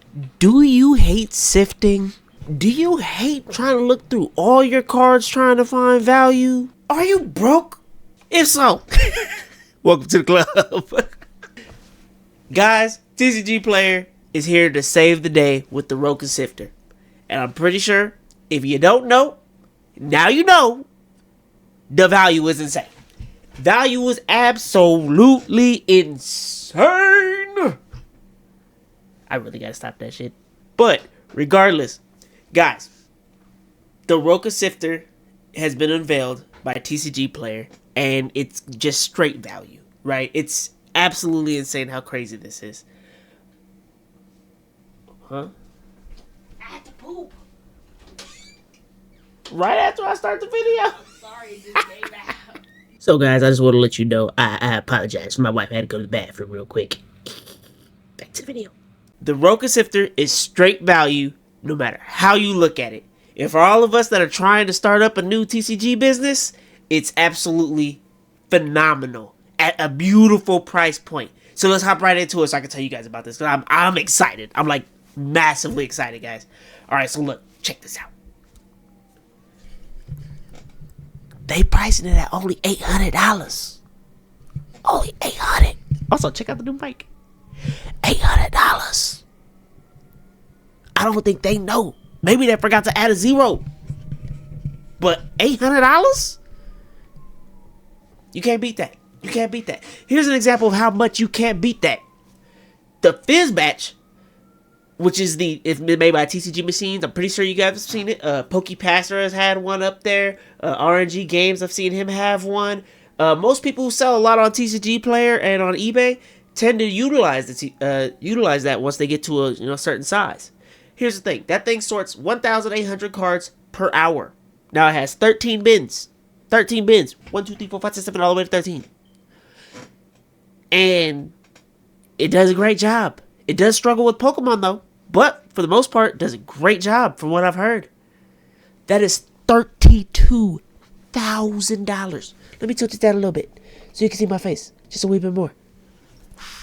Do you hate sifting? Do you hate trying to look through all your cards trying to find value? Are you broke? If so, welcome to the club. Guys, TCG Player is here to save the day with the ROCA Sifter. And I'm pretty sure if you don't know, now you know, the value is insane. Value is absolutely insane. I really gotta stop that shit. But regardless, guys, the ROCA Sifter has been unveiled by TCG Player, and it's just straight value, right? It's absolutely insane how crazy this is. Huh? I had to poop. Right after I start the video. Sorry, it just came out. So guys, I just want to let you know, I apologize. My wife had to go to the bathroom real quick. Back to the video. The ROCA Sifter is straight value no matter how you look at it. And for all of us that are trying to start up a new TCG business, it's absolutely phenomenal at a beautiful price point. So let's hop right into it so I can tell you guys about this, because I'm excited. I'm like massively excited, guys. Alright, so look, check this out. They pricing it at only $800. Only $800. Also, check out the new mic. $800. I don't think they know. Maybe they forgot to add a zero. But $800? You can't beat that. You can't beat that. Here's an example of how much you can't beat that. The Fizz Batch, which is it's made by TCG Machines. I'm pretty sure you guys have seen it. PokePaster has had one up there. RNG Games, I've seen him have one. Most people who sell a lot on TCG Player and on eBay tend to utilize that once they get to a certain size. Here's the thing. That thing sorts 1,800 cards per hour. Now it has 13 bins. 13 bins. 1, 2, 3, 4, 5, 6, 7, all the way to 13. And it does a great job. It does struggle with Pokemon though. But for the most part, it does a great job from what I've heard. That is $32,000. Let me tilt it down a little bit so you can see my face. Just a wee bit more.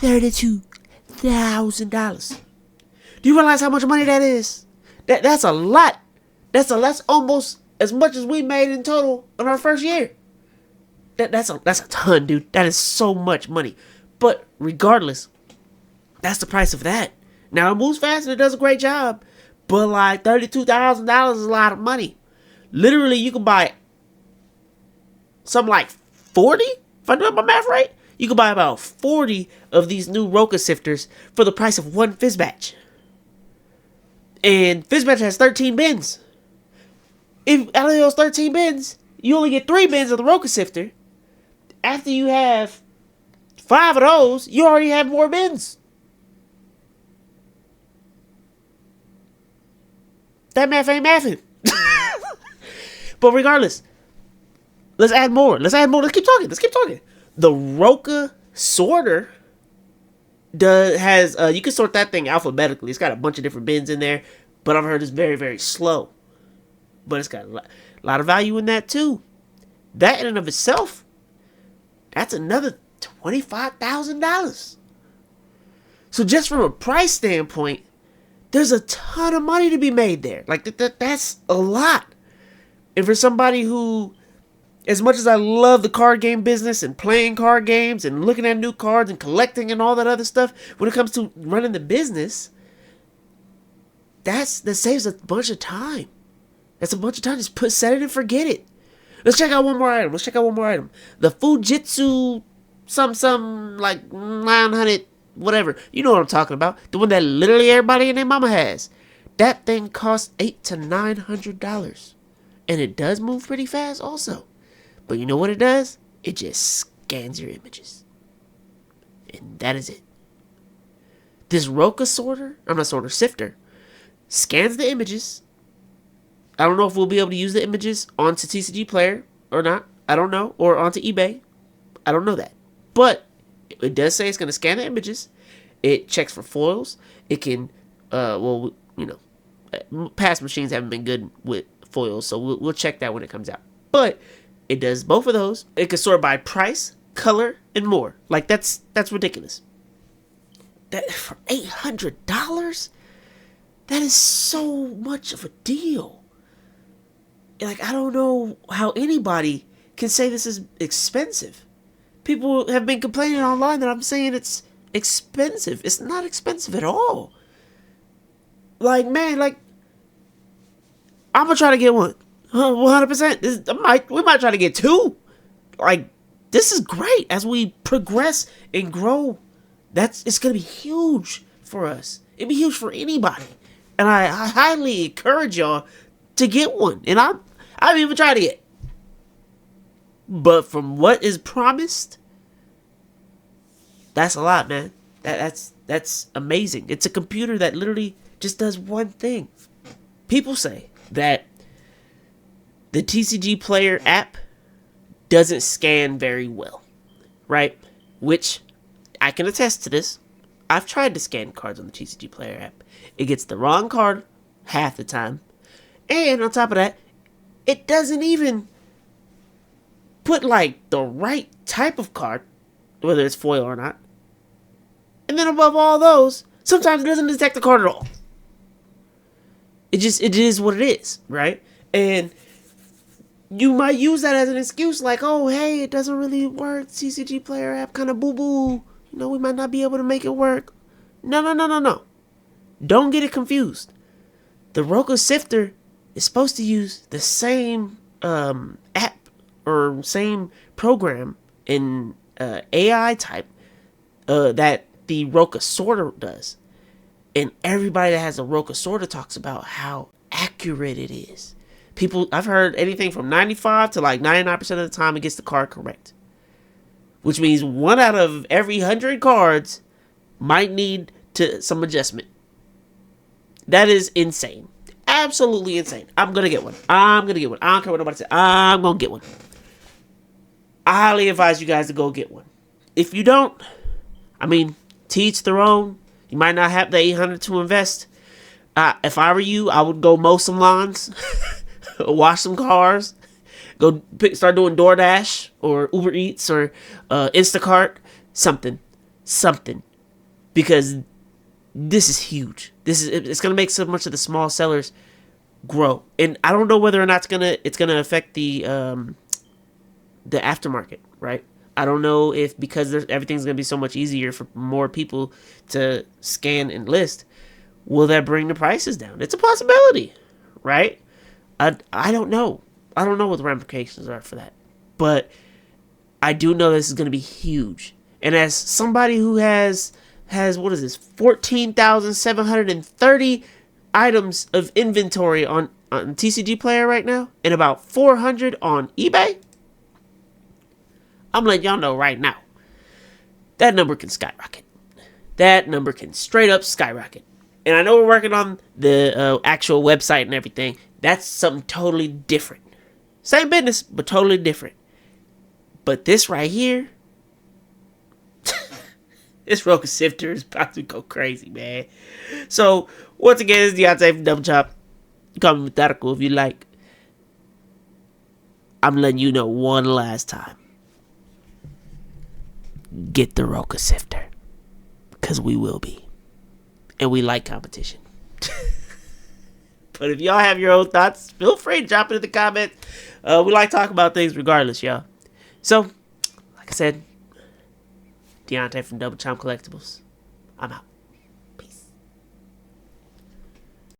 $32,000. Do you realize how much money that is? That's a lot. That's almost as much as we made in total in our first year. That's a ton, dude. That is so much money. But regardless, that's the price of that. Now it moves fast and it does a great job. But like $32,000 is a lot of money. Literally, you can buy something like 40, if I'm doing my math right. You can buy about 40 of these new ROCA Sifters for the price of one Fizz Batch. And Fizz Batch has 13 bins. If out of those 13 bins, you only get 3 bins of the ROCA Sifter. After you have 5 of those, you already have more bins. That math ain't mathing. But regardless, let's add more. Let's keep talking. The ROCA Sorter has you can sort that thing alphabetically. It's got a bunch of different bins in there, but I've heard it's very, very slow. But it's got a lot of value in that too. That in and of itself, that's another $25,000. So just from a price standpoint, there's a ton of money to be made there. Like that's a lot. And for somebody who, as much as I love the card game business and playing card games and looking at new cards and collecting and all that other stuff, when it comes to running the business, that saves a bunch of time. That's a bunch of time. Just set it and forget it. Let's check out one more item. The Fujitsu some like 900 whatever. You know what I'm talking about. The one that literally everybody and their mama has. That thing costs $800 to $900. And it does move pretty fast also. But you know what it does? It just scans your images. And that is it. This ROCA Sifter scans the images. I don't know if we'll be able to use the images onto TCG Player or not. I don't know. Or onto eBay. I don't know that. But it does say it's going to scan the images. It checks for foils. It can, past machines haven't been good with foils, so we'll check that when it comes out. But it does both of those. It can sort by price, color, and more. Like that's ridiculous. That for $800? That is so much of a deal. Like, I don't know how anybody can say this is expensive. People have been complaining online that I'm saying it's expensive. It's not expensive at all. Like, man, like, I'm gonna try to get one. 100%. We might try to get two. Like, this is great as we progress and grow. It's gonna be huge for us. It'd be huge for anybody. And I highly encourage y'all to get one. And I've even tried to get. But from what is promised, that's a lot, man. That's amazing. It's a computer that literally just does one thing. People say that the TCG Player app doesn't scan very well, right? Which I can attest to this. I've tried to scan cards on the TCG Player app. It gets the wrong card half the time. And on top of that, it doesn't even put like the right type of card, whether it's foil or not. And then above all those, sometimes it doesn't detect the card at all. It is what it is, right? And you might use that as an excuse, like, oh, hey, it doesn't really work. TCG Player app kind of boo-boo. You know, we might not be able to make it work. No. Don't get it confused. The ROCA Sifter is supposed to use the same app or same program in AI type that the ROCA Sorter does. And everybody that has a ROCA Sorter talks about how accurate it is. I've heard anything from 95 to like 99% of the time it gets the card correct. Which means 1 out of every 100 cards might need some adjustment. That is insane. Absolutely insane. I'm going to get one. I don't care what nobody says. I'm going to get one. I highly advise you guys to go get one. If you don't, I mean, to each their own. You might not have the 800 to invest. If I were you, I would go mow some lawns, wash some cars, start doing DoorDash or Uber Eats or Instacart, something, because this is huge. It's gonna make so much of the small sellers grow, and I don't know whether or not it's gonna affect the aftermarket, right? I don't know if because everything's going to be so much easier for more people to scan and list, will that bring the prices down? It's a possibility, right? I don't know. I don't know what the ramifications are for that. But I do know this is going to be huge. And as somebody who has what is this, 14,730 items of inventory on TCG Player right now, and about 400 on eBay, I'm letting y'all know right now, that number can skyrocket. That number can straight up skyrocket. And I know we're working on the actual website and everything. That's something totally different. Same business, but totally different. But this right here, this ROCA Sifter is about to go crazy, man. So, once again, it's Deontay from Double Chop. You call me Methodical if you like. I'm letting you know one last time. Get the ROCA Sifter. Because we will be. And we like competition. But if y'all have your own thoughts, feel free to drop it in the comments. We like talking about things regardless, y'all. So, like I said, Deontay from Double Chop Collectibles. I'm out.